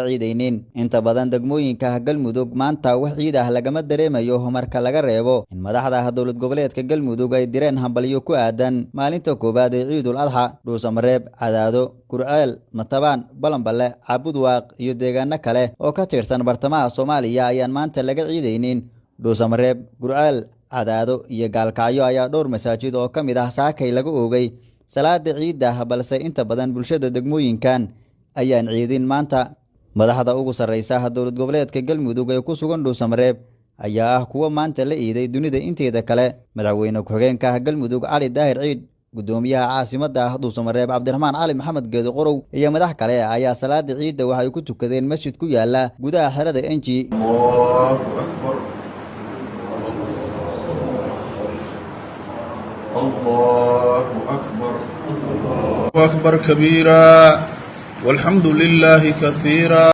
ciidaynin inta badan degmooyinka Galmudug maanta wax ciid ah lagama dareemayo marka laga reebo in madaxda dowlad goboleedka Galmudug ay direen hambalyo ku aadan maalinta koobaad ee Ciidul Adha Dhuusamareeb Cadaado Gurceel Matabaan Balanballe Cabudwaaq iyo deegaano kale oo ka tirsan bartamaha Soomaaliya ayaan maanta laga ciidaynin Dhuusamareeb Gurceel Cadaado iyo Gaalkacyo ayaa dhowr masaajid oo kamid ah saakay laga oogay salaada ciida balse inta badan bulshada degmooyinkan ayaan ciidin maanta madaxda ugu sareysa dowlad goboleedka Galmudug ee ku sugan Dhuusamareeb ayaa ah kuwa maanta la iiday dunida inteeda kale madaxweyne ku-xigeenka Galmudug Cali Daahir Ciid gudoomiyaha caasimadda Dhuusamareeb Cabdiraxmaan Cali Maxamed Geedo Qorow iyo madax kale ayaa salaada ciida waxay ku tukadeen masjid ku yaala gudaha xerada Enji الله أكبر أكبر كبيرا والحمد لله كثيرا.